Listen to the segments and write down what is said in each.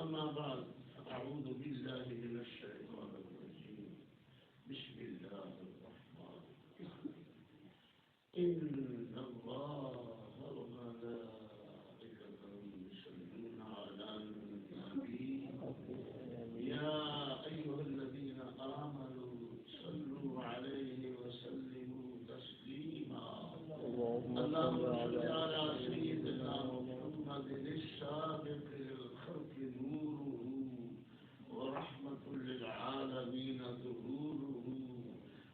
أما بعد أعوذ بالله من الشيطان الرجيم بسم الله الرحمن الرحيم إن الله وملائكته يصلون على النبي يا أيها الذين آمنوا صلوا عليه وسلموا تسليما اللهم صل على سيدنا محمد السابق للخلق نوره ورحمة للعالمين ظهوره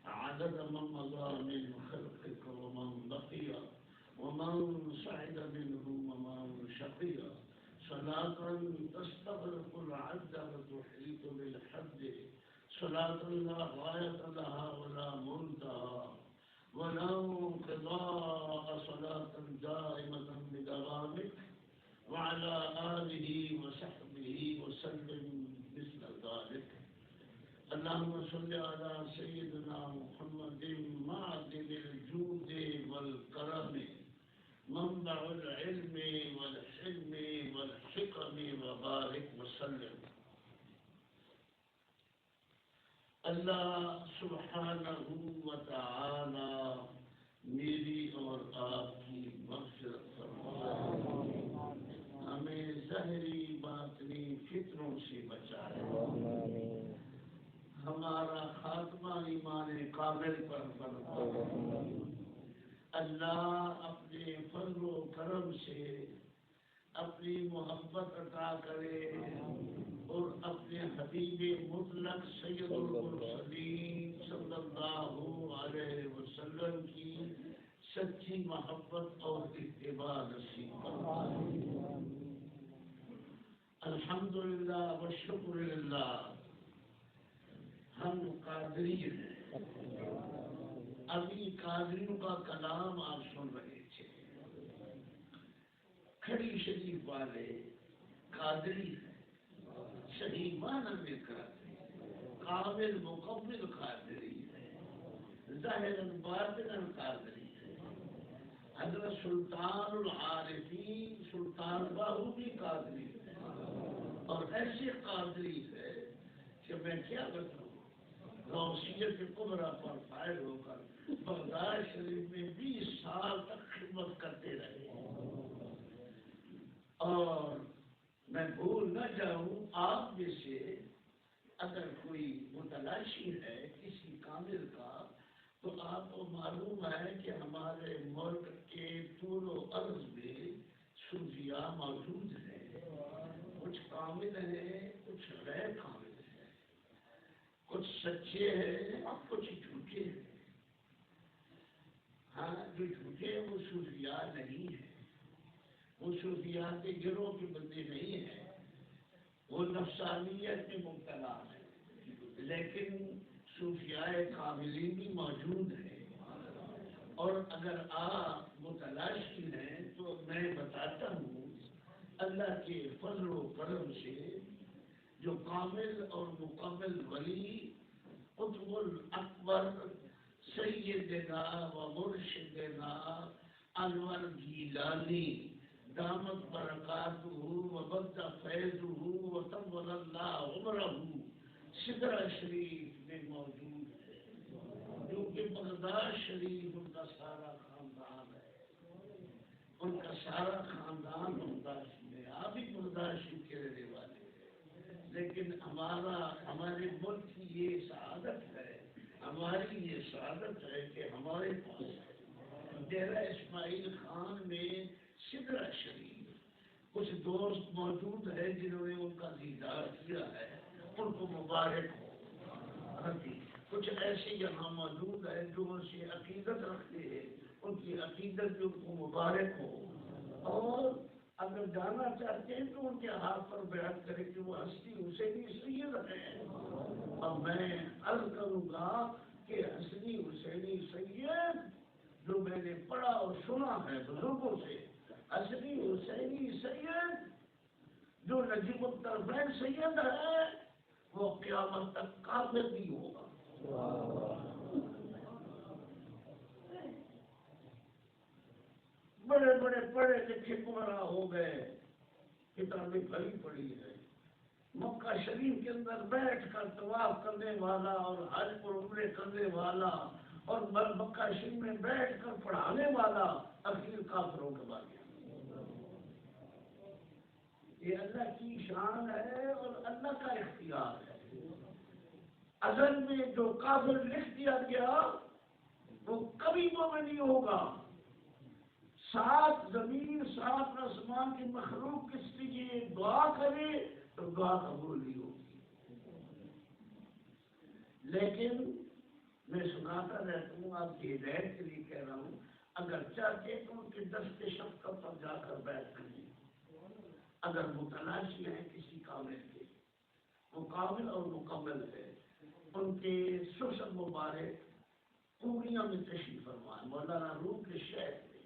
عدد من مضى من خلقك ومن بقي ومن صعد منه ومن شقي صلاة تستغرق العد وتحيط بالحد صلاة لا غاية لها ولا منتهى ولا انقضاء صلاة دائمة بدوامك وعلى آله وصحبه وسلم مثل ذلك اللهم صل على سيدنا محمد معدن الجود والكرم منبع العلم والحلم والحكم وبارك وسلم اللہ سبحانہ وتعالی میری اور آپ کی مغفرت فرمائے، ہمیں ظاہری باطنی فتنوں سے بچائے، ہمارا خاتمہ ایمان کامل پر فرمائے۔ اللہ اپنے فضل و کرم سے اپنی محبت عطا کرے اور اپنے حبیب مطلق سید المرسلین صلی اللہ علیہ وسلم کی سچی محبت اور اتباع نصیب فرمائے۔ الحمدللہ والشکر للہ، ہم قادری ہیں۔ ابھی قادریوں کا کلام آپ سن رہے تھے۔ کھڑی شریف والے قادری ہیں، صحیح معنی میں قادری، کامل مکمل قادری ہے، ظاہر باطن قادری ہے۔ حضرت سلطان العارفین سلطان باہو بھی قادری ہے، اور ایسے قادری ہے کہ میں کیا بتاؤں، غوثیت کبریٰ پر فائل ہو کر بغداد شریف میں 20 سال تک خدمت کرتے رہے، اور میں بھول نہ جاؤں آپ میں سے اگر کوئی متلاشی ہے کسی کامل کا، تو آپ کو معلوم ہے کہ ہمارے ملک کے طول و عرض میں صوفیاء موجود ہیں، کچھ کامل ہیں، کچھ غیر کامل ہیں، کچھ سچے ہیں، کچھ جھوٹے ہیں۔ ہاں، جو جھوٹے ہیں وہ صوفیاء نہیں ہیں، وہ صوفیاء کے گروہ کے بندے نہیں ہیں، وہ نفسانیت میں مبتلا ہے، لیکن صوفیاء کاملین بھی موجود ہیں۔ اور اگر آپ متلاشی ہیں تو میں بتاتا ہوں، اللہ کے فضل و کرم سے جو کامل اور مکمل ولی قطب الاکبر سیدنا و مرشدنا انور گیلانی دامت برکاتہ وبد فیضہ وطول اللہ عمرہ سدرہ شریف میں موجود ہے، جو کہ بغداد شریف ان کا سارا خاندان ہے، ان کا سارا خاندان بغداد میں، آپ بھی بغداد شریف کے رہنے والے ہیں، لیکن ہمارے ملک کی یہ سعادت ہے، ہماری یہ سعادت ہے کہ ہمارے پاس ڈیرہ اسماعیل خان میں سدرہ شریف کچھ دوست موجود ہیں جنہوں نے ان کا دیدار کیا ہے، ان کو مبارک ہو۔ کچھ ایسے یہاں موجود ہیں جو ان سے عقیدت رکھتے ہیں، ان کی عقیدت بھی ان کو مبارک ہو، اور اگر جانا چاہتے ہیں تو ان کے ہاتھ پر بیعت کریں کہ وہ ہستی حسینی سید ہیں۔ اور میں عرض کروں گا کہ حسنی حسینی سید جو میں نے پڑھا اور سنا ہے بزرگوں سے، حسنی حسینی سید جو نجیب الطرفین سید ہے، وہ قیامت تک کافر نہیں ہوگا۔ بڑے بڑے پڑھے لکھے گمراہ ہو گئے، کتابیں بھری پڑی ہے، مکہ شریف کے اندر بیٹھ کر طواف کرنے والا اور حج اور عمرے کرنے والا اور مکہ شریف میں بیٹھ کر پڑھانے والا اخیر کافروں کے بعد یہ اللہ کی شان ہے اور اللہ کا اختیار ہے۔ ازل میں جو کافر لکھ دیا گیا وہ کبھی مومن نہیں ہوگا۔ سات زمین سات آسمان کی مخلوق کس لیے دعا کرے تو دعا قبول نہیں ہوگی۔ لیکن میں سناتا رہتا ہوں، آپ کی ہدایت کے لیے کہہ رہا ہوں، اگر چاہتے تو ان کے دست شفقت پر جا کر بیٹھ کریں، اگر متلاشی ہیں کسی کامل کے، وہ کامل اور مکمل ہے، ان کے سرسد مبارک پورنیہ میں تشریف فرما ہے، مولانا روم کے شہر میں،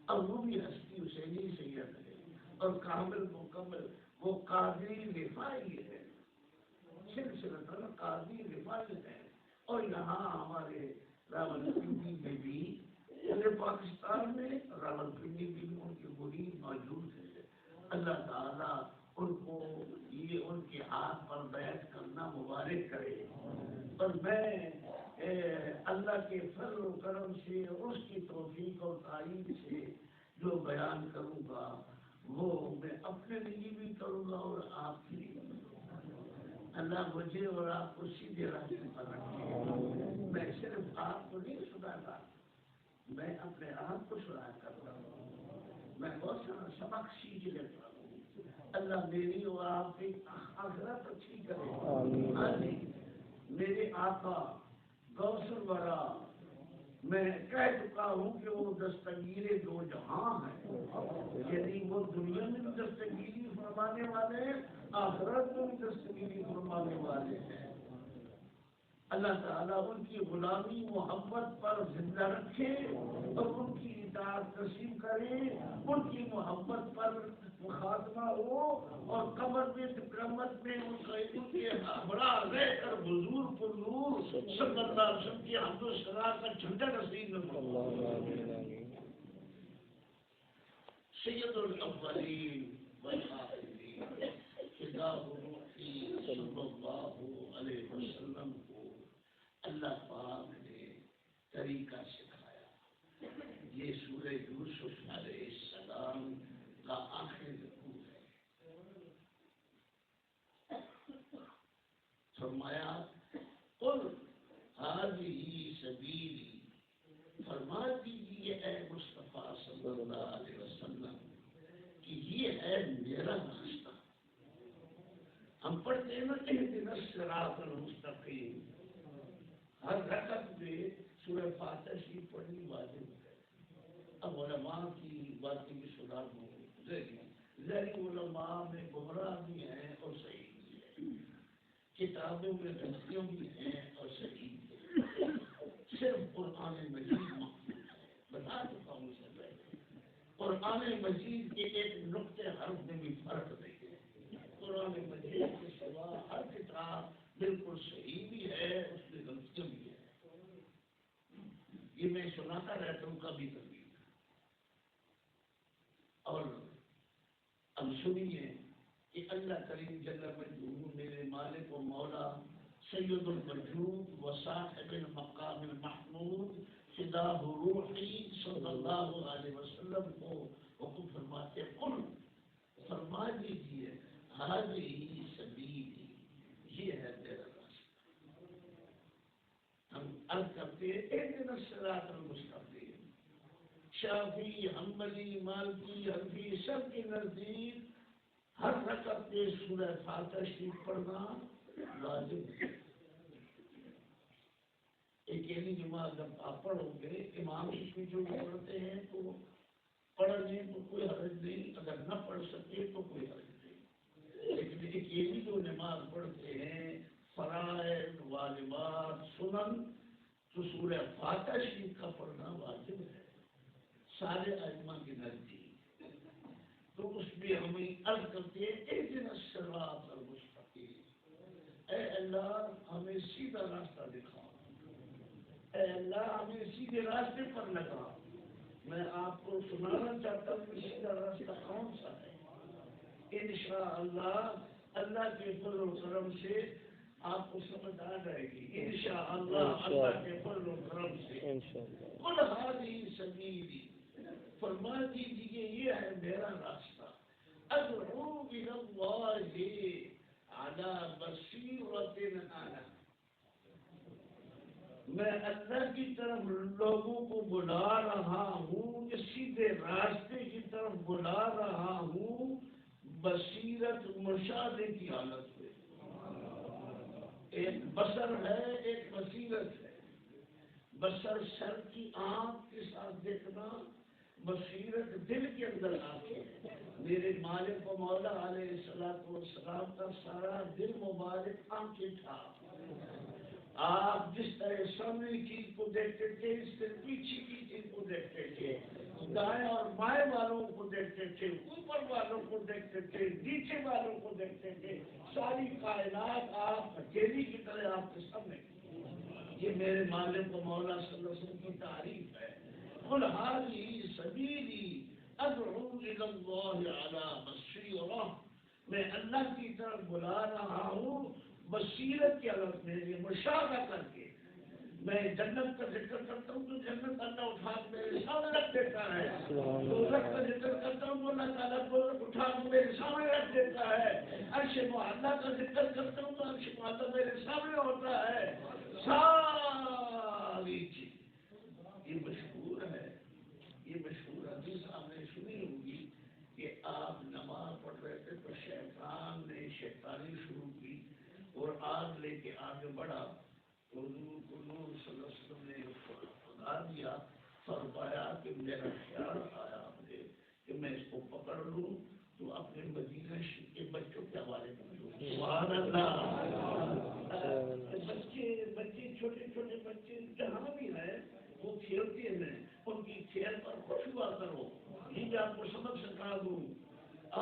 اور وہ بھی ہستی حسینی سید ہے اور کامل مکمل، وہ قادری رفاعی ہے، سلسلہ قادری رفاعی ہے۔ اور یہاں ہمارے راولپنڈی میں بھی، پورے پاکستان میں راولپنڈی میں بھی ان کے مرید موجود ہیں۔ اللہ تعالیٰ ان کو یہ ان کے ہاتھ پر بیعت کرنا مبارک کرے، اور میں اللہ کے فضل و کرم سے اس کی توفیق اور تعین سے جو بیان کروں گا وہ میں اپنے لیے بھی کروں گا اور آپ کے لیے بھی کروں گا۔ اللہ مجھے اور آپ کو سیدھے راستے پر رکھے۔ میں صرف آپ کو نہیں سناتا، میں اپنے آپ کو سنا کرتا ہوں، میں بہت سارا سبق سیکھ لیتا ہوں۔ اللہ میری اور آپ کی آخرت اچھی کرے۔ ہاں جی، میرے آقا غوث الورا، میں کہہ چکا ہوں کہ وہ دستگیر دو جہاں ہیں، یعنی وہ دنیا میں بھی دستگیری فرمانے والے ہیں، آخرت میں بھی دستگیری فرمانے والے ہیں۔ اللہ تعالیٰ ان کی غلامی محبت پر زندہ رکھے اور ان کی اطاعت نصیب کرے، ان کی محبت پر خاتمہ ہو، اور قبر میں قیامت میں ان کے بڑا رہ کر حضور پر نور صلی اللہ علیہ وسلم کی حمد و ثنا کا جھنڈا نصیب فرمائے۔ سید الاولین والآخرین فدا روحی صلی اللہ علیہ وسلم کو اللہ پاک نے طریقہ سکھایا۔ یہ سورہ یوسف علیہ السلام کا آخری رکوع ہے۔ فرمایا قل هذه سبیلی، فرما دیجیے اے مصطفیٰ صلی اللہ علیہ وسلم کہ یہ ہے میرا راستہ۔ ہم پڑھتے ہیں نا اہدنا الصراط المستقیم، ہر رکعت میں سورہ فاتحہ شریف پڑھنی واجب ہے۔ اب علماء کی باتیں بھی سنا دوں، ذہنی علماء میں گمراہ بھی ہیں اور صحیح بھی ہیں، کتابوں میں غلطیاں بھی ہیں اور صحیح بھی ہیں، صرف قرآن مجید مقبول ہے۔ بتا چکا ہوں سے پہلے، قرآن مجید کے ایک نقطے حرف میں بھی فرق نہیں ہے۔ قرآن مجید کے سوا ہر کتاب بالکل صحیح بھی ہے، اس میں غلطیاں بھی ہیں۔ یہ میں سناتا رہتا ہوں کبھی کبھی۔ اور اب سنیے کہ اللہ کریم جل مجدہ میرے مالک و مولا سید الوجود و صاحب المقام المحمود فداہ روحی صلی اللہ علیہ وسلم کو حکم فرماتے، قل فرما دیجیے ہذہ سبیلی، یہ ہے میرا راستہ۔ ہم عرض کرتے ہیں اہدنا الصراط المستقیم۔ شافعی، حنبلی، مالکی، حنفی سب کے نزدیک ہر رکعت میں سورہ فاتحہ شریف پڑھنا واجب ہے۔ اکیلی نماز جب آپ پڑھو گے، امام اس میں جو پڑھتے ہیں تو پڑھ لیں تو کوئی حرج نہیں، اگر نہ پڑھ سکے تو کوئی حرج نہیں، لیکن اکیلی جو نماز پڑھتے ہیں فرائض، واجبات، سنن، تو سورہ فاتحہ شریف کا پڑھنا واجب ہے سارے ائمہ کے نزدیک۔ تو اس میں ہمیں عرض کرتے ہیں اہدنا الصراط المستقیم، اے اللہ ہمیں سیدھا راستہ دکھا، اے اللہ ہمیں سیدھے راستے پر لگا۔ میں آپ کو سنانا چاہتا ہوں کہ سیدھا راستہ کون سا ہے۔ انشاءاللہ اللہ کے فضل و کرم سے آپ کو سمجھ آ جائے گی انشاءاللہ، اللہ کے فضل و کرم سے۔ قل ہذہ سبیلی، فرما دیجیے یہ ہے میرا راستہ، ادعو الی اللہ علی بصیرۃ انا، میں اللہ کی طرف لوگوں کو بلا رہا ہوں، اس سیدھے راستے کی طرف بلا رہا ہوں، بصیرت مشاہدے کی حالت میں۔ ایک بصر ہے، ایک بصیرت ہے۔ بصر سر کی آنکھ کے ساتھ دیکھنا، بصیرت دل کے اندر آتی ہے۔ میرے مالک و مولا علیہ السلام کا سارا دل مبارک آنکھیں تھا۔ آپ جس طرح سامنے کی چیز کو دیکھتے تھے، اس سے پیچھے کی چیز کو دیکھتے تھے، دائیں اور بائیں والوں کو دیکھتے تھے، اوپر والوں کو دیکھتے تھے، نیچے والوں کو دیکھتے تھے، ساری کائنات آپ اکیلی کی طرح آپ کے سامنے۔ یہ میرے مالک و مولا صلی اللہ علیہ وسلم کی تعریف ہے۔ قل ہذہ سبیلی ادعو الی اللہ علی بصیرہ، میں اللہ کی طرف بلا رہا ہوں بصیرت کی حالت میں، یہ مشاہدہ کر کے۔ میں جنت کا ذکر کرتا ہوں تو جنت اللہ اٹھا کے میرے سامنے رکھ دیتا ہے، دوزخ کا ذکر کرتا ہوں تو اللہ تعالیٰ دوزخ اٹھا کے میرے سامنے رکھ دیتا ہے، عرش معلیٰ کا ذکر کرتا ہوں تو عرش معلیٰ میرے سامنے ہوتا ہے۔ ساری چیز یہ مشہور ہے، یہ مشہور حدیث آپ نے سنی ہوگی کہ آپ نماز پڑھ رہے تھے تو شیطان نے شیطانی شروع کی اور آگ لے کے آگے بڑھا، حضور کو نور صلی اللہ علیہ وسلم نے خدا دیا، فرمایا کہ میرا خیال آیا مجھے کہ میں اس کو پکڑ لوں تو اپنے مدینہ کے بچوں کے حوالے کر دوں۔ سبحان اللہ۔ بچے چھوٹے چھوٹے بچے جہاں بھی ہیں وہ کھیلتے ہیں، ان کی کھیل پر خوش ہوا کرو، یہ آپ کو سبق سکھا دوں۔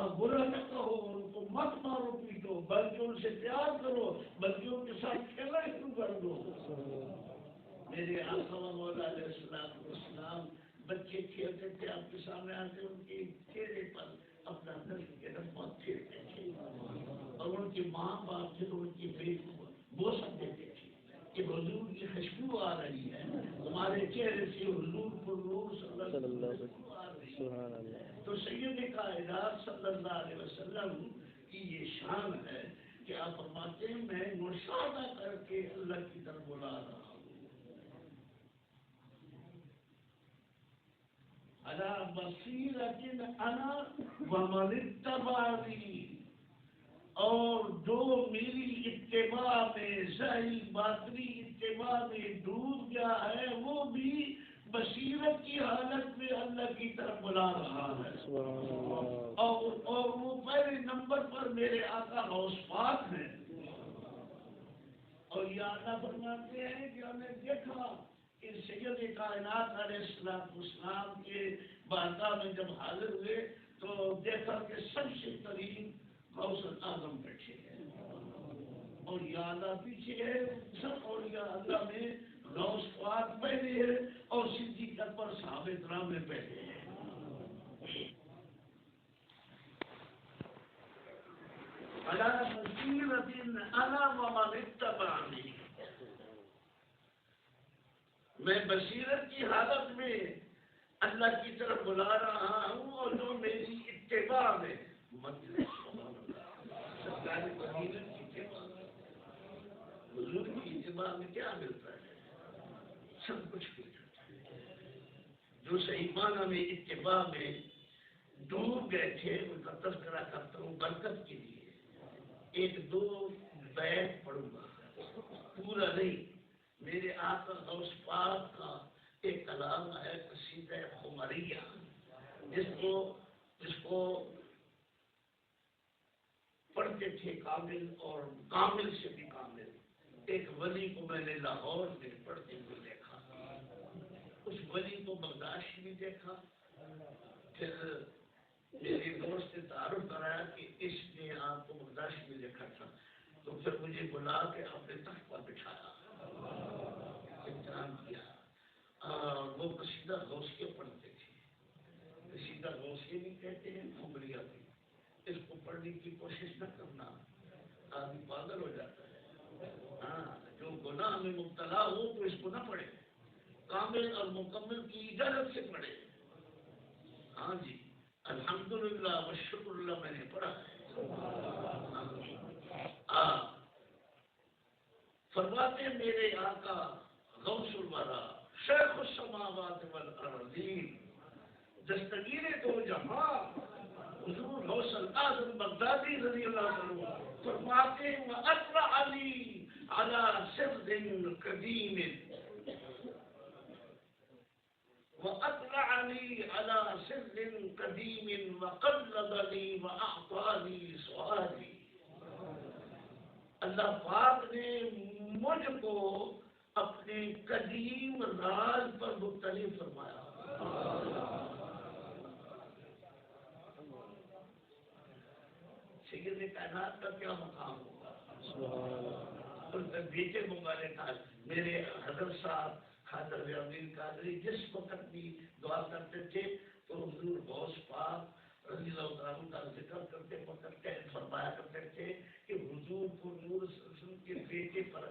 آپ برا نہ کہو، ان کو مت مارو پیٹو، بلکہ ان سے پیار کرو، بلکہ ان کے ساتھ کھیلنا شروع کر دو۔ میرے آقا و مولا علیہ السلام بچے کھیلتے تھے، آپ کے سامنے آتے ان کے چہرے پر اپنا نظر کے رحمت پھیرتے تھے، اور ان کے ماں باپ تھے تو ان کی بیٹی کو بوسہ دیتے تھے کہ حضور کی خوشبو آ رہی ہے، تمہارے چہرے سے حضور پر نور صلی اللہ علیہ وسلم آ رہی ہے۔ تو سید کائنات صلی اللہ علیہ وسلم کی یہ شان ہے کہ آپ فرماتے ہیں میں مشاہدہ کر کے اللہ کی طرف بلا رہا ہوں۔ علی بصیرۃ انا ومن اتبعنی، اور جو میری اتباع میں، ظاہری باطنی اتباع میں ڈوب گیا ہے، وہ بھی بصیرت کی حالت میں اللہ کی طرف بلا رہا ہے۔ اور وہ پہلے نمبر پر میرے آقا غوث پاک ہیں، اور یہ آقا فرماتے ہیں کہ ہم نے دیکھا کہ سید کائنات علیہ السلام کے بارگاہ میں جب حاضر ہوئے تو دیکھا کہ سب سے قریب غوث اعظم بیٹھے ہیں، اور یہ آقا پیچھے ہے، سب اولیاء اللہ میں غوث پاک پہلے ہے، اور صدیق اکبر صحابہ کرام میں پہلے ہے۔ علی بصیرۃ انا ومن اتبعنی، میں بصیرت کی حالت میں اللہ کی طرف بلا رہا ہوں، اور جو میری اتباع میں سرکار مدینہ کی اتباع میں، حضور کی اتباع میں کیا ملتا ہے؟ سب کچھ مل جاتا ہے۔ جو صحیح معنی میں اتباع میں ڈوب گئے تھے ان کا تذکرہ کرتا ہوں برکت کے لیے، ایک دو بیت پڑھوں گا، پورا نہیں۔ میرے آقا غوث پاک کا ایک کلام ہے قصیدہ خمریہ، جس کو پڑھتے تھے کامل اور کامل سے بھی کامل۔ ایک ولی کو میں نے لاہور میں پڑھتے ہوئے دیکھا، اس ولی کو برداشت بھی دیکھا، پھر میرے دوست نے تعارف کرایا کہ اس نے آپ کو برداشت بھی دیکھا تھا، تو پھر مجھے بلا کے اپنے تخت پر بٹھایا، احترام کیا، اور وہ قصیدہ غوثیہ پڑھتے تھے۔ قصیدہ غوثیہ بھی کہتے ہیں، خمریہ بھی۔ اس کو پڑھنے کی کوشش نہ کرنا، مکمل ہو جاتا ہے. ہاں جو گناہ میں مبتلا ہو تو اس کو نہ پڑھے, کامل اور مکمل کی اجازت سے پڑھے. ہاں جی الحمدللہ والشکر اللہ میں نے پڑھا ہے. فرماتے میرے آقا غوث الورا شیخ السماوات والارضین دستگیر دو جہاں حضور غوث الاعظم بغدادی رضی اللہ عنہ فرماتے وَأَطْلَعَ عَلِي عَلَى سِرٍ قَدِيمٍ وَأَطْلَعَنِي عَلَى سِرٍ قَدِيمٍ وَقَلَّبَنِي وَأَعْطَانِي سُؤَالِي. اللہ پاک نے مجھ کو اپنے قدیم راز پر مبتلی فرمایا. سید کائنات کا کیا مقام ہوگا. بیٹے مبارک تھا میرے حضرت صاحب خاطر امین قادری جس وقت بھی دعا کرتے تھے تو حضور غوث پاک رضی اللہ عنہ کا ذکر کرتے وقت فرمایا کرتے تھے کہ حضور کو نور رسول کے بیٹے پر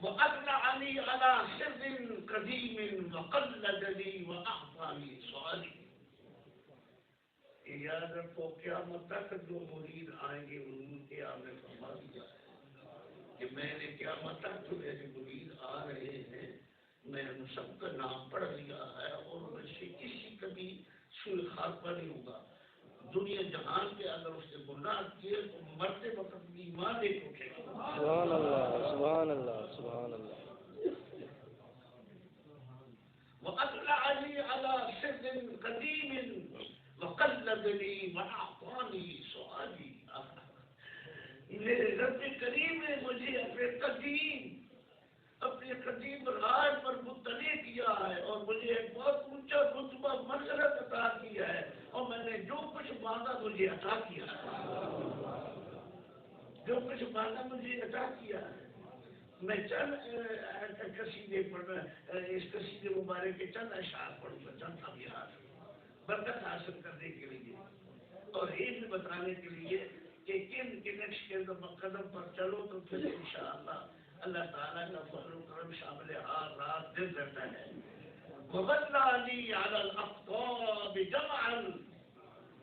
وَأَطْلَعَنِي عَلَى سِرٍ قَدِيمٍ وَقَلَّدَنِي وَأَعْطَانِي سُؤَالِي. یاد رکھو قیامت تک جو مرید آئیں گے حضور کے آپ نے فرما دیا ہے کہ میں نے قیامت تک جو میرے مرید آ رہے ہیں میں ان سب کا نام پڑھ لیا ہے اور میں سے کسی کا بھی سوء خاتمہ نہیں ہوگا. دنیا جہان کے اگر اس نے گناہ کیے تو مرتے وقت بھی ایمان نہیں اٹھے گا. سبحان اللہ سبحان اللہ سبحان اللہ. وَأَطْلَعَنِي عَلَى سِرٍ قَدِيمٍ وَقَلَّدَنِي وَأَعْطَانِي سُؤَالِي. میرے رب کریم نے مجھے اپنے قدیم راز پر مطلع کیا ہے اور مجھے ایک بہت اونچا رتبہ منزلت عطا کیا ہے اور میں نے جو کچھ مانگا مجھے عطا کیا ہے. جو کچھ مانگا مجھے عطا کیا ہے. میں چند قصیدے اس قصیدے مبارک کے چند اشعار پڑھوں گا, چند ابیات برکت حاصل کرنے کے لیے اور یہ بھی بتانے کے لیے کہ کن کے نقش کے قدم پر چلو تو پھر انشاءاللہ اللہ تعالیٰ کا فضل و کرم شامل حال رات دن رہتا ہے. وَغَلَّانِي عَلَى الْأَقْطَابِ جَمْعًا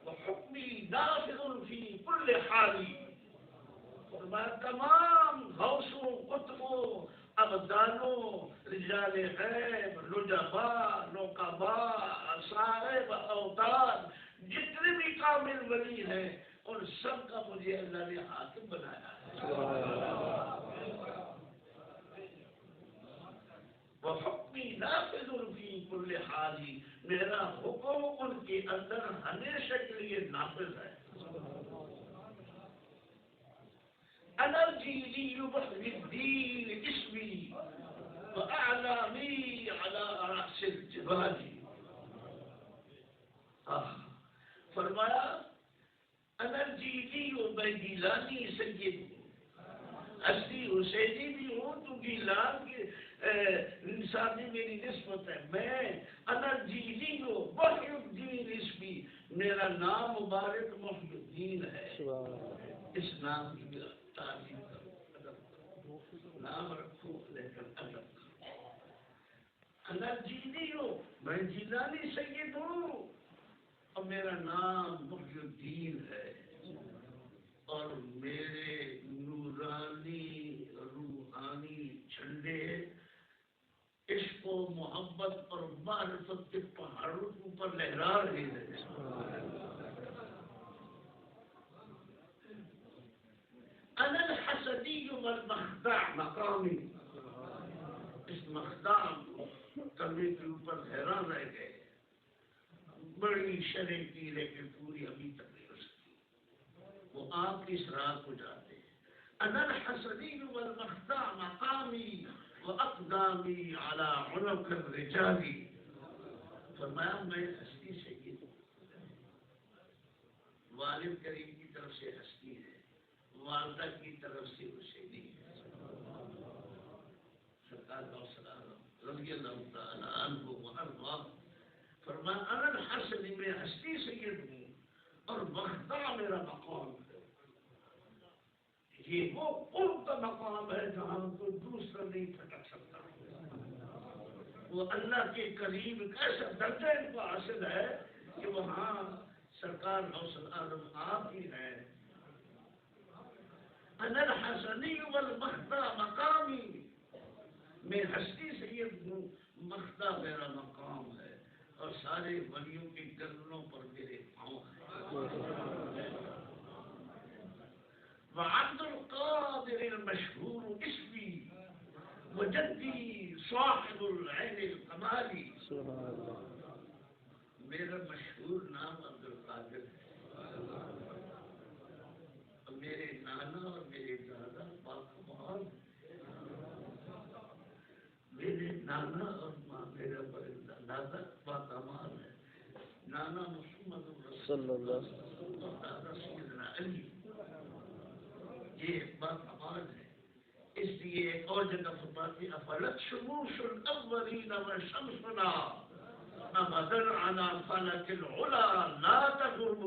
وَحُكْمِي نَافِذٌ فِي كُلِّ حَالٍ. فرمایا تمام غوثوں قطبوں ابدالوں رجال غیب نجبا نقبا صاحب اوتاد جتنے بھی کامل ولی ہیں ان سب کا مجھے اللہ نے حاکم بنایا ہے. وحکمی نافذ فی کل حال. میرا حکم ان کے اندر ہمیشہ کے لیے نافذ ہے. أنا الجيلي بحر الدين اسمي وأعلامي على رأس الجبال. فرمایا أنا الجيلي میں گیلانی سید ہوں, اصلی حسینی بھی ہوں تو گیلان کے انسان بھی میری نسبت ہے. میں أنا الجيلي بحر الدين اسمي, میرا نام مبارک محی الدین ہے. اس نام کی تعلیم کرو, ادب نام رکھو لیکن ادب کرو. انا جیلی ہو میں جیلانی سید ہوں اور میرا نام محی الدین ہے اور میرے نورانی روحانی جھنڈے عشق و محبت اور معرفت کے پہاڑوں کے اوپر لہرا رہے ہیں. أنا الحسدي والمخدع مقامي. اس مخدع کلمے کے اوپر حیران رہ گئے. بڑی شرح کی لیکن پوری ابھی تک نہیں ہو سکی. وہ آپ کی سراغ کو جاتے ہیں. أنا الحسدي والمخدع مقامي وأقدامي على عنق الرجال. فرمایا میں ہستی سے یہ والد کریم کی طرف سے ہستی ہے, والدہ کی طرف سے اسے نہیں ہے. سرکار رضی اللہ تعالی عنہ وارضاہ فرمایا انا الحسن میں ہستی سید ہوں اور وقت میرا مقام ہے، یہ وہ قرب کا مقام ہے جہاں کوئی دوسرا نہیں پھٹک سکتا. وہ اللہ کے قریب ایسا درجہ ان کو حاصل ہے کہ وہاں سرکار غوث العالم آپ ہی ہیں. انا الحسنی والمختا مقامی، میں ہستی سید ہوں، مختا میرا مقام ہے، اور سارے ولیوں کے گردنوں پر میرے پاؤں ہیں. وعبد القادر المشہور اسمی وجدی صاحب العین الکمالی. میرا مشہور نام عبد القادر ہے، میرے نانا اور میرے دادا باکمال، میرے نانا اور میرا دادا باکمال ہے. نانا محمد رسول اللہ اور دادا سیدنا علی، یہ باکمال ہے. اس لیے ایک اور جگہ فرماتے ہیں افلت شموس الاولین وشمسنا ابدا علی فلک العلا لا تغرب.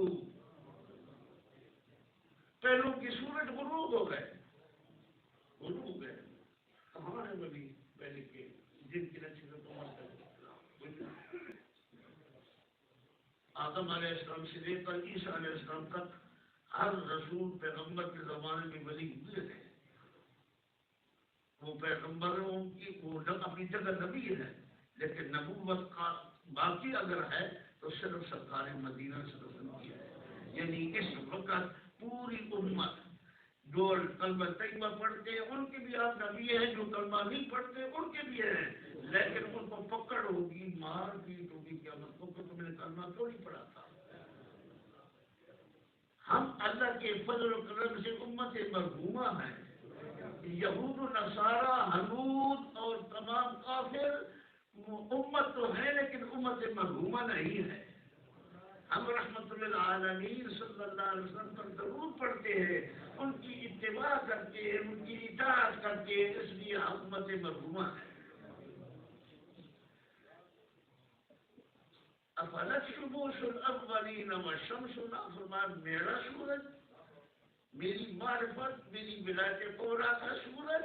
پہلو کی سورج غروب ہو گئے، غروب ہو گئے. کہاں ہے ولی پہلے کے جن کی نصیحت آدم علیہ السلام سے لے کر عیسیٰ علیہ السلام تک ہر رسول پیغمبر کے زمانے میں ولی ہوئے تھے. وہ پیغمبروں کی وہ اپنی جگہ نبی ہے، لیکن نبوت کا باقی اگر ہے تو صرف سرکار مدینہ صلی اللہ علیہ وسلم کی ہے. یعنی اس وقت پوری امت جو کلمہ طیبہ پڑھتے ہیں ان کے بھی آپ نبی ہیں، جو کلمہ نہیں پڑھتے ان کے بھی ہیں، لیکن ان کو پکڑ ہوگی، مار پیٹ ہوگی قیامت کو کہ تم نے کلمہ کیوں نہیں پڑھا تھا. ہم اللہ کے فضل و کرم سے امت مرحومہ ہیں. یہود و نصارہ، حنود اور تمام کافر امت تو ہے لیکن امت مرحومہ نہیں ہے. ہم رحمت للعالمین صلی اللہ علیہ وسلم پر ضرور پڑھتے ہیں، ان کی اتباع کرتے ہیں، ان کی اطاعت کرتے ہیں، اس لیے امت مرحومہ ہے. افلت شموس الاولین وشمسنا، فرمایا میرا سورج، میری معرفت، میری ولایت کبریٰ کا سورج،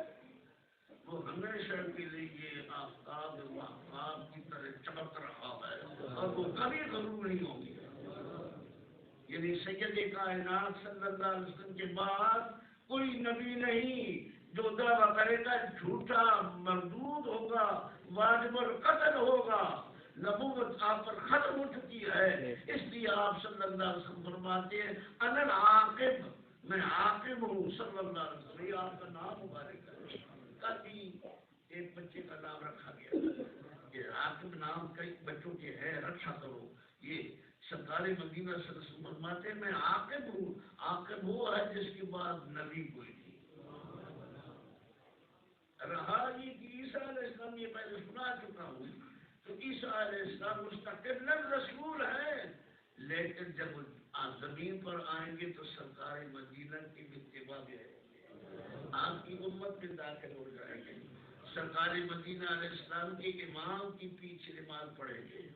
وہ ہمیشہ کے لیے آفتاب و آفتاب کی طرح چمک رہا ہے اور وہ کبھی غروب نہیں ہوگی. یعنی سید کائنات صلی اللہ علیہ وسلم کے بعد کوئی نبی نہیں جو دعویٰ کرے گا، جھوٹا مردود ہوگا، واجب القتل ہوگا. نبوت آپ پر ختم ہو چکی ہے. اس لیے آپ صلی اللہ علیہ وسلم فرماتے ہیں انا العاقب، میں عاقب ہوں صلی اللہ علیہ وسلم. یہ آپ کا نام مبارک ہے. کل بھی ایک بچے کا نام رکھا گیا کہ عاقب نام کئی بچوں کے ہے، رکھا کرو. یہ سرکار مدینہ صلی اللہ علیہ وسلم فرماتے ہیں میں عاقب ہوں. عاقب وہ ہے جس کے بعد نبی کوئی نہیں رہا. یہ کہ عیسیٰ علیہ السلام، یہ پہلے سنا چکا ہوں، تو عیسیٰ علیہ السلام مستقل رسول ہے، لیکن جب آپ زمین پر آئیں گے تو سرکار مدینہ کی اتباع بھی ہے، آپ کی امت میں داخل ہو جائیں گے. سرکار مدینہ علیہ السلام کے امام کی پیچھے نماز پڑھیں گے.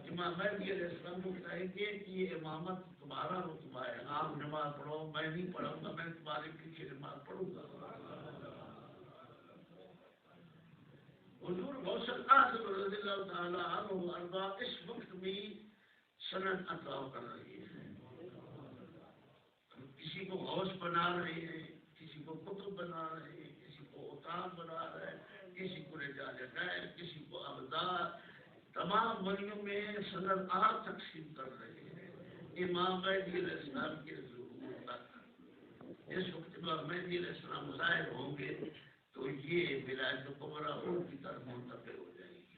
امام مہدی علیہ السلام کو کہیں گے کہ یہ امامت تمہارا رتبہ ہے، آپ نماز پڑھو، میں نہیں پڑھوں گا، میں تمہارے پیچھے نماز پڑھوں گا. حضور غوث العظم رضی اللہ تعالیٰ عنہ ارضا اس وقت بھی سند عطا کر رہی ہے. کسی کو غوث بنا رہے ہیں، کسی کو قطب بنا رہے ہیں، کسی کو اوتاد بنا رہے ہیں، کسی کو رجال غیر، کسی کو ابدار. تمام ولیوں میں صدر آپ تقسیم کر رہے ہیں امام مہدی علیہ السلام کے ظہور تک. اس وقت امام مہدی علیہ السلام ظاہر ہوں گے تو یہ ولایت کبریٰ ان کی طرف منتقل ہو جائے گی.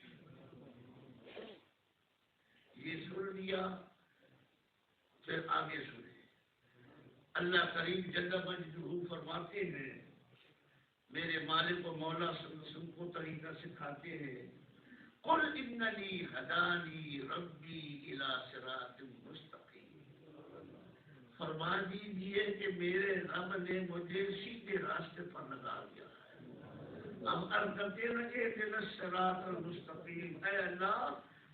یہ سن لیا، پھر آگے سنیں. اللہ کریم جل مجدہ فرماتے ہیں، میرے مالک و مولا صلی اللہ علیہ وسلم کو طریقہ سکھاتے ہیں. قل اننی ہدانی ربی الی صراط مستقیم. فرما دیجیے کہ میرے رب نے مجھے سیدھے راستے پر لگا دیا ہے. ہم عرض کرتے ہیں کہ اہدنا الصراط المستقیم، اے اللہ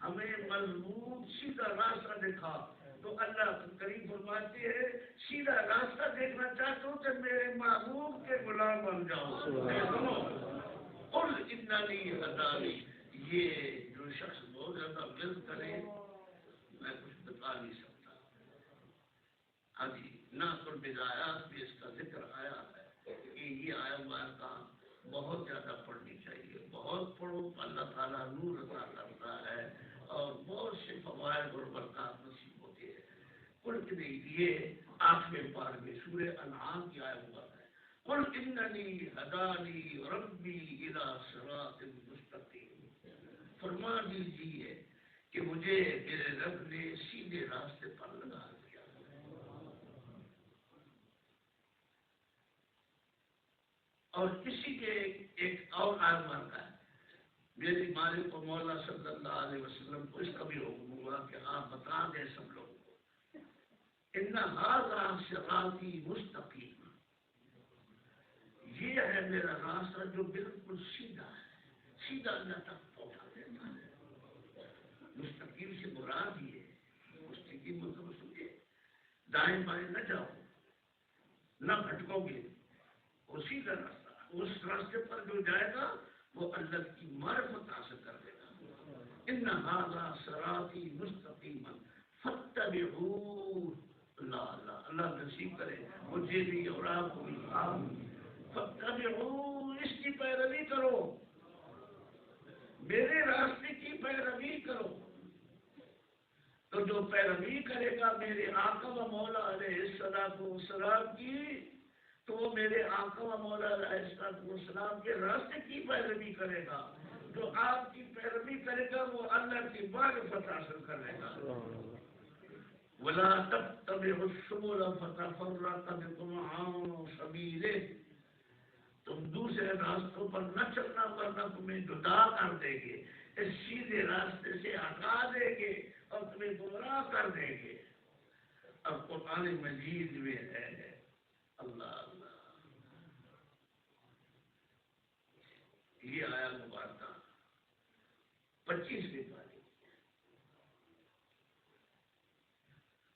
ہمیں مضبوط سیدھا راستہ دکھا. تو اللہ کریم فرماتے ہیں سیدھا راستہ دیکھنا چاہتے ہو تو میرے محبوب کے غلام بن جاؤ. سنو قل اننی ہدانی، یہ جو شخص بہت زیادہ ورد کرے میں کچھ بتا نہیں سکتا. ہاں جی، نعت البدایات بھی اس کا ذکر آیا ہے کہ یہ آیا کا بہت زیادہ پڑھنی چاہیے. بہت پڑھو تو اللہ تعالیٰ نور عطا کرتا ہے اور بہت سے فوائد اور برکات نصیب ہوتی ہے. قل کے لیے آخر پار میں سورہ انعام کی آیت ہوا ہے. قل اننی ہدانی ربی الی صراط مستقیم، فرما دیجیے کہ مجھے میرے رب نے سیدھے راستے پر لگا دیا. اور کسی کے ایک اور آیت ہے، میری مالک و مولا صلی اللہ علیہ وسلم کو اس کا بھی حکم ہوا کہ آپ بتا دیں سب لوگوں کو ان ھذا صراطی مستقیم، یہ ہے میرا راستہ جو بالکل سیدھا ہے، سیدھا اللہ تک پہنچا دیتا ہے. مستقیم سے مراد یہ ہے، مستقیم مطلب سمجھے دائیں بائیں نہ جاؤ، نہ بھٹکو گے، وہ سیدھا راستہ. اس راستے پر جو جائے گا وہ اللہ کی معرفت حاصل کر لے گا. ان ھذا صراطی مستقیما فاتبعوہ، اللہ نصیب کرے مجھے بھی اور آپ کو بھی. فاتبعوہ، اس کی پیروی کرو، میرے راستے کی پیروی کرو. تو جو پیروی کرے گا میرے آقا و مولا علیہ الصلوۃ والسلام کی، تو وہ میرے آقا و مولا علیہ السلام کے راستے کی پیروی کرے گا. جو آپ کی پیروی کرے گا وہ اللہ کی معرفت حاصل کرے گا. وَلَا تَتَّبِعُوا السُّبُلَ فَتَفَرَّقَ بِكُمْ عَن سَبِيلِهِ، تم دوسرے راستوں پر نہ چلنا ورنہ تمہیں جدا کر دیں گے، اس سیدھے راستے سے ہٹا دیں گے اور تمہیں گمراہ کر دیں گے. اب قرآن مجید میں ہے اللہ اللہ، یہ آیا مبارکہ 25ویں پاری،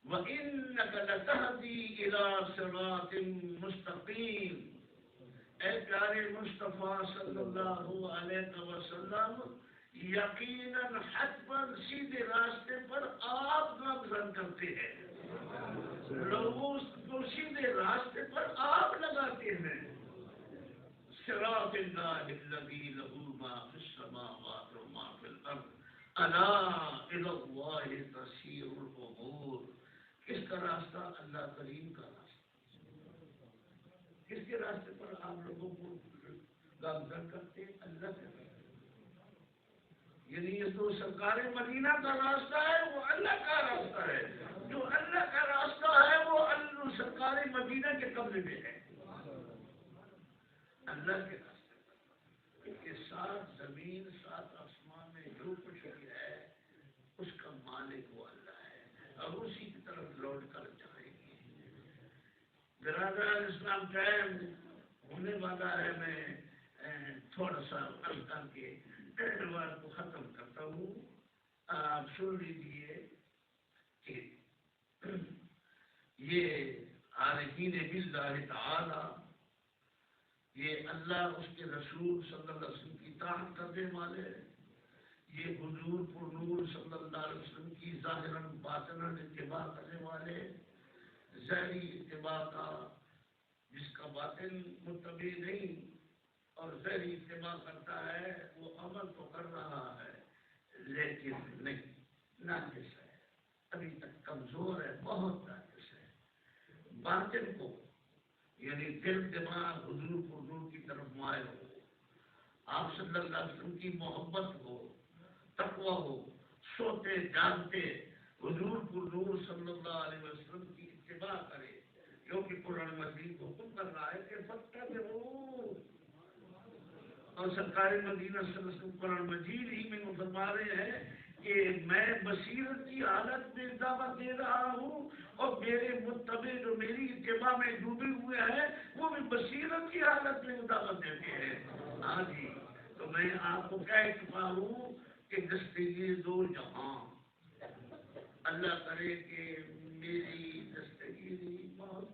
وَإِنَّكَ لَتَهْدِي إِلَىٰ صِرَاطٍ مُسْتَقِيمٍ، اے پیارے مصطفیٰ صلی اللہ علیہ وسلم، یقیناً حتماً سیدھے راستے پر آپ گامزن کرتے ہیں، لوگوں کو سیدھے راستے پر آپ لگاتے ہیں. صراط اللہ الذی لہ ما فی السماوات و ما فی الارض الا الی اللہ تسیر الامور. کس کا راستہ؟ اللہ کریم کا راستہ. کس کے راستے پر آپ لوگوں کو گامزن کرتے ہیں؟ اللہ کے راستے. یعنی یہ تو سرکار مدینہ کا راستہ ہے، وہ اللہ کا راستہ ہے. جو اللہ کا راستہ ہے وہ سرکار مدینہ کے قبضے میں ہے، اللہ کے راستے پر. کہ ساتھ زمین ساتھ آسمان میں جو کچھ بھی ہے اس کا مالک وہ اللہ ہے اور اسی کی طرف لوٹ کر جائیں گے. برادران اسلام ٹائم ہونے والا ہے، میں تھوڑا سا عرض کر کے بات کو ختم کرتا ہوں. آپ سن لیجیے کہ یہ عارفین باللہ تعالی، یہ اللہ اس کے رسول صلی اللہ علیہ وسلم کی اطاعت کرنے والے، یہ حضور پر نور صلی اللہ علیہ وسلم کی ظاہراً باطناً اتباع کرنے والے. ظاہری اتباع کا جس کا باطن متبع نہیں اور ظاہری اتباع کرتا ہے، وہ عمل تو کر رہا ہے لیکن نہیں، ناقص ہے، ابھی تک کمزور ہے، بہت ناقص ہے. باطن کو یعنی دل دماغ حضور کو نور کی طرف مائل ہو، آپ صلی اللہ علیہ وسلم کی محبت ہو، تقویٰ ہو، سوتے جانتے حضور کو نور صلی اللہ علیہ وسلم کی اتباع کرے، کیونکہ قرآن مجید کو حکم کر رہا ہے کہ فاتبعوہ. اور سرکار مدینہ صلی اللہ علیہ وسلم قرآن مجید ہی میں فرما رہے ہیں کہ میں بصیرت کی حالت میں دعوت دے رہا ہوں اور میرے متبع جو میری اتباع میں ڈوبے ہوئے ہیں وہ بھی بصیرت کی حالت میں دعوت دیتے ہیں. ہاں جی، تو میں آپ کو کہہ چکا ہوں کہ دستگیر دو جہاں، اللہ کرے کہ میری دستگیری بہت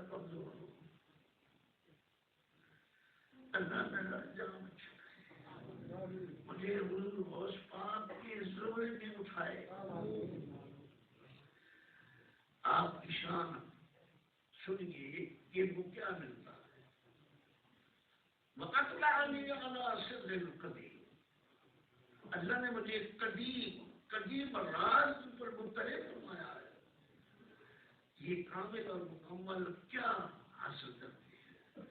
کمزور ہوں، اللہ میرا جام چھوڑے، مجھے حضور غوث پاک کے زمرے میں اٹھائے، آپ کی شان سنیے کہ وہ کیا ملتا ہے۔ وَأَطْلَعَنِي عَلَىٰ سِرِّ الْقَدِيمِ، اللہ نے مجھے قدیم راز پر مطلع فرمایا ہے۔ یہ کامل اور مکمل کیا حاصل کرتے ہیں؟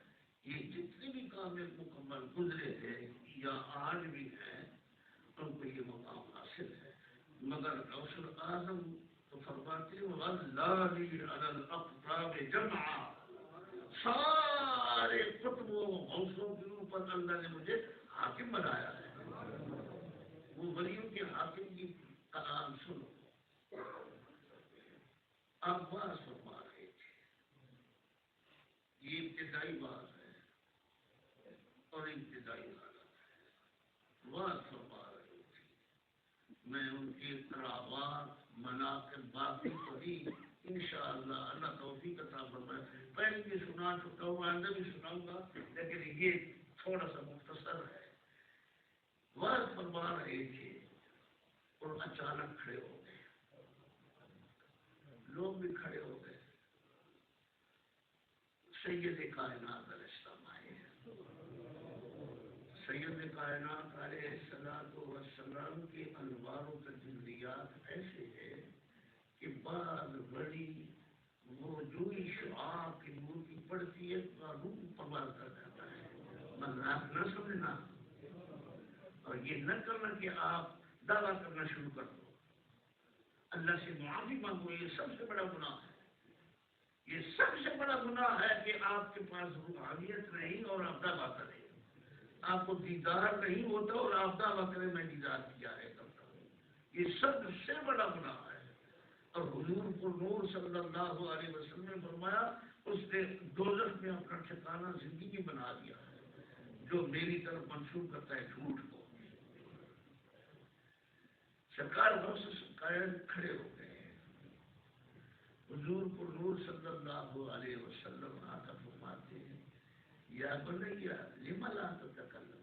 یہ جتنے بھی کامل مکمل گزرے ہیں یا آج بھی ہیں ان کو یہ مقام حاصل ہے، مگر غوث اعظم تو فرماتے ہیں وَاللَّهِ عَلَى الْأَقْطَابِ جَمْعًا، سارے قطبوں غوثوں کے اوپر اللہ نے مجھے حاکم بنایا ہے۔ وہ ولیوں کے حاکم کی کلام سنو، آپ بات فرما رہے تھے، یہ ابتدائی بات ہے اور ابتدائی حالت ہے، بات فرما رہے تھے، میں ان کے قرابات مناقب باقی کو بھی انشاءاللہ اللہ توفیق عطا فرمائے پہلے بھی سنا چکا ہوں، آئندہ بھی سناؤں گا، لیکن یہ تھوڑا سا مختصر ہے۔ بات فرما رہے تھے اور اچانک کھڑے ہو گئے، لوگ بھی کھڑے ہو گئے، سید کائنات علیہ السلام آئے ہیں۔ سید کائنات علیہ السلام کے انوار و تجلیات ایسے ہیں کہ بعض بڑی موجوی شعاع کی نور کی پڑتی ہے تو روح پرواز کر جاتا ہے، مذاق نہ سمجھنا اور یہ نہ کرنا کہ آپ دعویٰ کرنا شروع کر دو، اللہ سے معافی مانگو، یہ سب سے بڑا گناہ ہے، یہ سب سے بڑا گناہ ہے کہ آپ کے پاس روحانیت نہیں اور آپ دعویٰ کریں، آپ کو دیدار نہیں ہوتا اور آپ دعویٰ کریں میں دیدار کیا ہے کرتا ہوں، یہ سب سے بڑا گناہ ہے۔ اور حضور کو نور صلی اللہ علیہ وسلم نے فرمایا اس نے دوزخ میں اپنا ٹھکانہ زندگی بنا دیا ہے جو میری طرف منسوب کرتا ہے جھوٹ کو۔ سرکار غوث قائد کھڑے ہو گئے ہیں، حضور کو نور صلی اللہ علیہ وسلم آقا فرماتے ہیں یا بنیا لم لا تتکلم،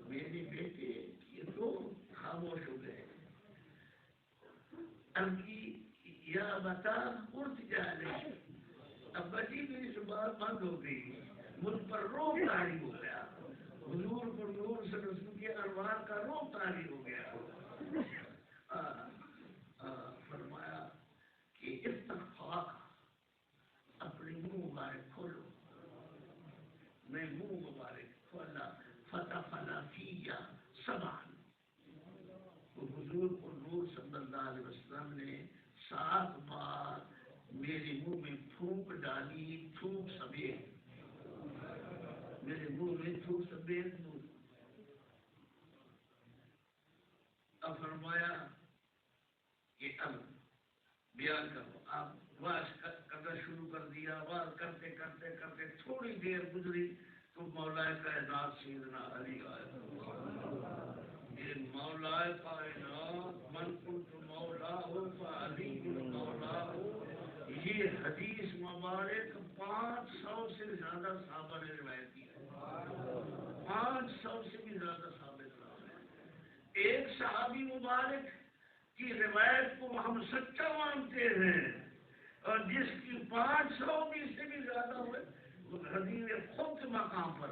میرے بیٹے یہ تو خاموش ہو گئے، ابھی یا بتا ارت جانے، ابا جی میری زبان بند ہو گئی، مجھ پر روب طاری ہو گیا، حضور کو نور صلی اللہ علیہ وسلم کے انوار کا روب طاری ہو گیا۔ فرمایا کہ استغفاق اپنے منہ مبارک کھولو، میں منہ مبارک کھولا، فتح فلا فیا سبعا، حضور کو نور صلی اللہ علیہ وسلم نے 7 بار میرے منہ میں تھوک ڈالی، تھوک سمیت، میرے منہ میں تھوک سمیت دودھ۔ اب فرمایا کہ اب بیان کرو، آپ واز کرنا شروع کر دیا، واز کرتے کرتے کرتے تھوڑی دیر گزری تو مولا کائنات سیدنا علی آئے، یہ مولا کائنات من کنت مولا ہو فعلی مولا ہو، یہ حدیث مبارک 500 سے زیادہ صحابہ نے روایت کی ہے، 500 سے بھی زیادہ صحابہ نے، ایک صحابی مبارک کی روایت کو ہم سچا مانتے ہیں اور جس کی 500 سے بھی زیادہ ہوئے وہ حدیث خود مقام پر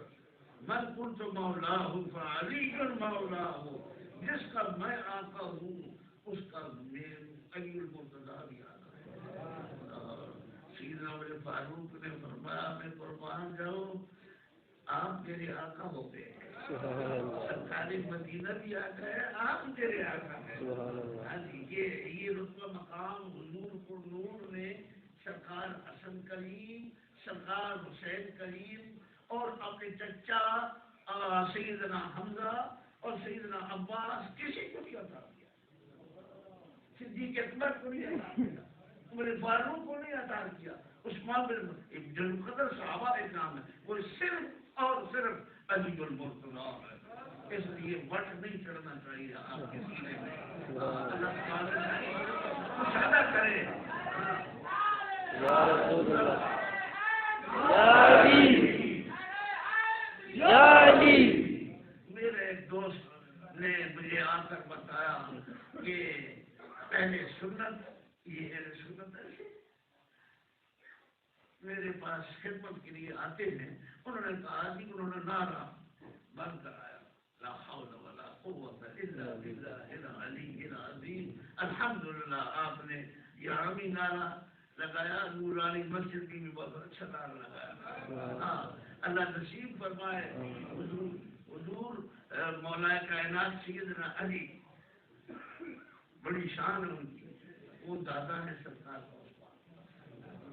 من کنت مولا ہوں فعلی مولا ہوں، جس کا میں آقا ہوں اس کا میں علی المرتضیٰ بھی آقا ہے۔ سیدنا عمر فاروق نے فرمایا میں قربان جاؤں آپ میرے آقا ہو گئے، سرکار مدینہ بھی آ گئے، آپ میرے آقا ہیں۔ یہ رتبہ مقام حضور کو نور نے سرکار حسن کریم، سرکار حسین کریم اور اپنے چچا سیدنا حمزہ اور سیدنا عباس کسی کو نہیں عطا کیا، صدیق اکبر کو نہیں عطا کیا، عمر فاروق کو نہیں عطا کیا، عثمان بن جن قدر صحابہ اکرام ہے وہ صرف اور صرف علی المرتضیٰ ہے، اس لیے وٹ نہیں چڑھنا چاہیے آپ کے سینے میں، اللہ تعالیٰ مشاہدہ کرے۔ میرے ایک دوست نے مجھے آ کر بتایا کہ پہلے سنت یہ ہے سنت ہے، میرے پاس خدمت کے لیے آتے ہیں، انہوں نے کہا کہ انہوں نے نعرہ بند کرایا، لا حول ولا قوت الا باللہ العلی العظیم۔ الحمدللہ آپ نے یہ عامی نعرہ لگایا، نورانی مسجد کی بھی بہت اچھا نعرہ لگایا۔ ہاں اللہ نصیب فرمائے حضور مولا کائنات سیدنا علی، بڑی شان ہے ان کی، وہ دادا ہے سرکار کا۔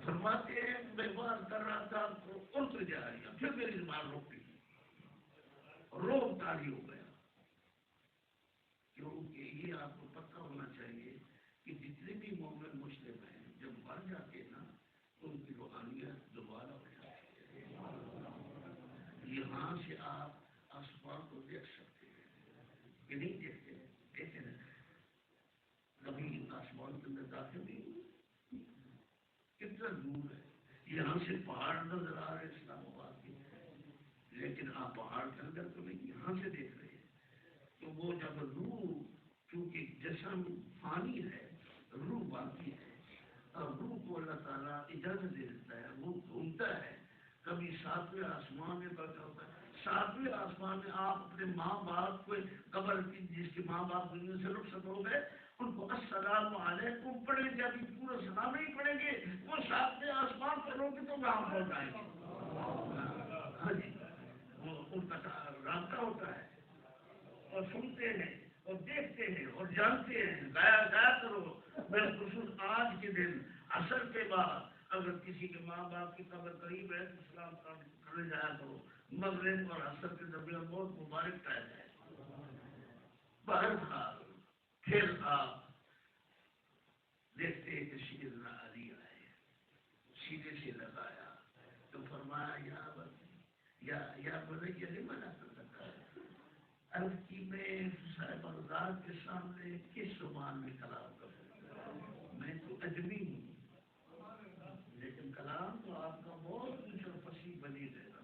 فرماتے ہیں میں بات کر رہا تھا تو الٹ جا رہی، پھر میری زبان روک گئی، روب تاری ہو گیا، کیونکہ یہ آپ کو پتہ ہونا چاہیے کہ جتنے بھی مومن مسلم ہیں جب مر جاتے ہیں نا تو ان کی روحانیت دوبارہ ہو جاتی ہے۔ یہاں سے آپ آسمان کو دیکھ سکتے ہیں کہ نہیں دیکھتے؟ دیکھتے ہیں کبھی آسمان کے اندر داخل نہیں ہوئے، کتنا دور ہے، یہاں سے پہاڑ نظر آ رہے اسلام آباد کے، لیکن آپ پہاڑ کے اندر تو نہیں، یہاں سے دیکھ رہے ہیں۔ تو وہ جب روح، کیونکہ جسم فانی ہے، روح باقی ہے، اور روح کو اللہ تعالیٰ اجازت دے دیتا ہے، وہ گھومتا ہے، کبھی ساتویں آسمان میں بیٹھا ہوتا ہے۔ ساتویں آسمان میں آپ اپنے ماں باپ کو قبر کی، جس کے ماں باپ دنیا سے رخصت ہو گئے، ان کو السلام علیکم پڑھیں گے، ابھی پورا سلام نہیں پڑھیں گے، وہ ساتویں آسمان پر ہوگی تو وہاں پہنچ جائیں گے۔ ہاں جی، وہ ان کا رابطہ ہوتا ہے، اور سنتے ہیں اور دیکھتے ہیں اور جانتے ہیں۔ گایا کرو بالخصوص آج کے دن عصر کے بعد اگر کسی کے ماں باپ کی قبر قریب ہے تو سلام کرنے جایا کرو۔ مغرب اور عصر کے درمیان بہت مبارک ٹائم ہے۔ بہرحال پھر آپ دیکھتے ہیں کہ سیدنا علی آئے، سیدھے سے لگایا تو فرمایا یا بنی لما لا تتکلم، عرض کی میں صاحب الزار کے سامنے کس زبان میں کلام کروں، میں تو اجمی ہوں، لیکن کلام تو آپ کا بہت اونچا فصیح بنی رہے گا۔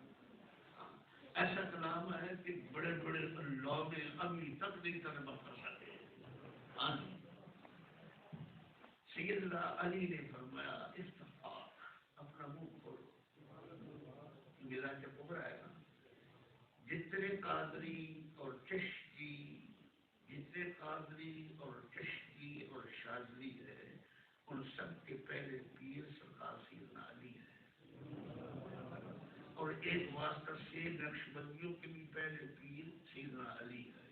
ایسا کلام ہے کہ بڑے بڑے اللہ میں ابھی تک نہیں ترجمہ کر سکتے۔ ہاں جی، سیدنا علی نے فرمایا استغفار، اپنا منہ کھولو، میرا جب ابھر آئے گا، جتنے قادری اور چشتی، جتنے قادری اور چشتی اور شاذلی ہے، ان سب کے پہلے پیر سرکار سیدنا علی ہے، اور ایک واسطہ سے نقشبندیوں کے بھی پہلے پیر سیدنا علی ہے،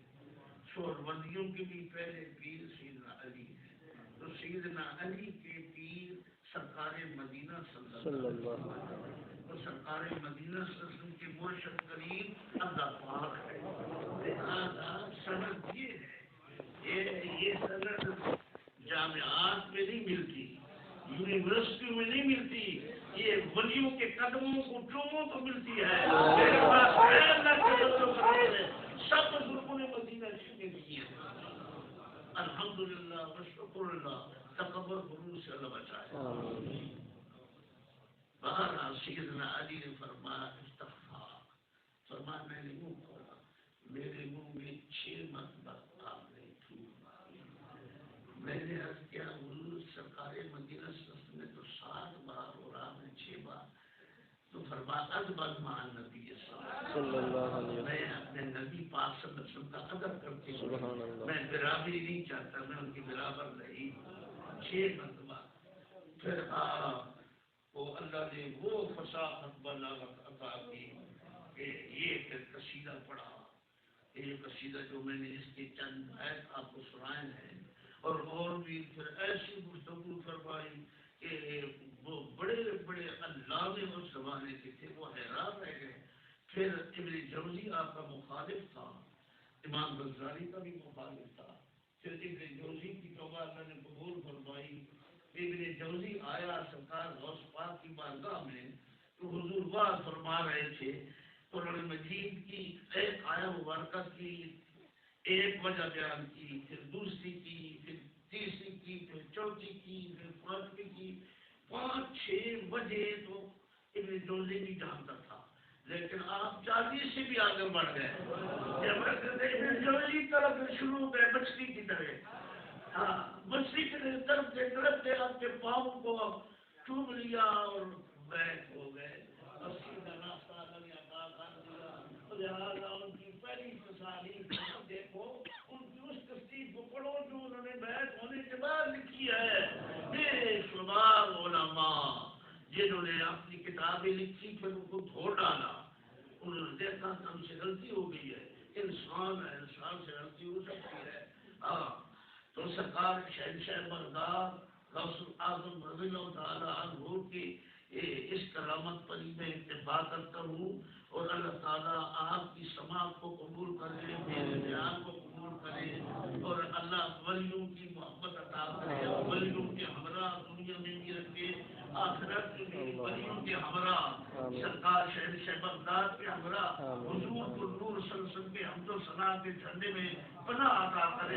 سہروردیوں کے بھی پہلے پیر سیدنا علی ہے۔ تو سیدنا علی کے پیر سرکار مدینہ صلی اللہ علیہ وسلم، اور سرکار مدینہ صلی اللہ علیہ وسلم کے مرشد کریم اللہ پاک ہے۔ لہذا سند یہ ہے، یہ سند جامعات میں نہیں ملتی، یونیورسٹیوں میں نہیں ملتی، یہ ولیوں کے قدموں کو چومو تو ملتی ہے۔ میرے پاس ہے اللہ کے فضل و کرم سے، سب بزرگوں نے مدینہ شریف میں کی ہے۔ الحمدللہ والشکر اللہ، تکبر غرور سے اللہ بچائے۔ بہرحال سیدنا علی نے فرمایا استغفار، فرمایا میں نے منہ کھولا، میرے منہ میں 6 مرتبہ آپ نے تھوک ماری۔ میں نے عرض کیا حضور سرکار مدینہ میں تو 7 بار اور آپ نے 6 بار، تو فرمایا ادب مع النبی صلی اللہ علیہ وسلم، میں اپنے نبی پاک صلی اللہ علیہ وسلم کا ادب کرتے ہیں، میں برابری نہیں چاہتا، میں ان کی برابر نہیں ہوں۔ 6 مرتبہ پھر وہ اللہ نے وہ فصاحت بلاغت عطا کی کہ یہ پھر قصیدہ پڑھا، یہ قصیدہ جو میں نے اس کے چند آیت آپ کو سنائے ہیں، اور بھی پھر ایسی گفتگو فرمائی کہ وہ بڑے بڑے علامے اس زمانے کے تھے، وہ حیران رہ گئے۔ پھر ابن جوزی آپ کا مخالف تھا، امام غزالی کا بھی مخالف تھا، پھر ابن جوزی کی توبہ اللہ نے قبول فرمائی۔ ابن جوزی آیا سرکار غوث پاک کی بارگاہ میں تو حضور بات فرما رہے تھے، قرآن مجید کی ایک آیہ مبارکہ کی ایک وجہ بیان کی، پھر دوسری کی، پھر تیسری کی، پھر چوتھی کی، پھر پانچویں کی، 5-6 وجہ تو میں جوزی نہیں جانتا تھا، لیکن آپ 40 سے بھی آگے بڑھ گئے. جب جوزی طرف شروع گئے مچھلی کی طرح، ہاں مچھلی کی طرف آپ کے پاؤں کو چوم لیا اور بیٹھ ہو گئے. سیدھا راستہ دنیا کا کر دیا. لہٰذا ان کی پہلی تصاویر دیکھو، ان کی اس تصدیق کو پڑھو جو انہوں نے بیعت ہونے کے بعد لکھی ہے. بے شمار علماء جنہوں نے اپنی کتابیں لکھی پھر ان کو دھو ڈالا، انہوں نے دیکھا کہ ہم سے غلطی ہو گئی ہے. انسان ہے، انسان سے غلطی ہو سکتی ہے. ہاں تو سرکار شہنشاہ بغداد غوث اعظم رضی اللہ تعالیٰ عنہ کی اس کرامت پر میں اتفاق کرتا ہوں، اور اللہ تعالیٰ آپ کی سماعت کو قبول کرے، میرے بیان کو قبول کرے، اور اللہ ولیوں کی محبت عطا کرے، ولیوں کے ہمراہ دنیا میں بھی رکھے، آخرت میں بھی ولیوں کے ہمراہ، سرکار شہنشاہ بغداد کے ہمراہ حضور نور صلی اللہ علیہ وسلم کے حمد و ثنا کے جھنڈے میں پناہ عطا کرے.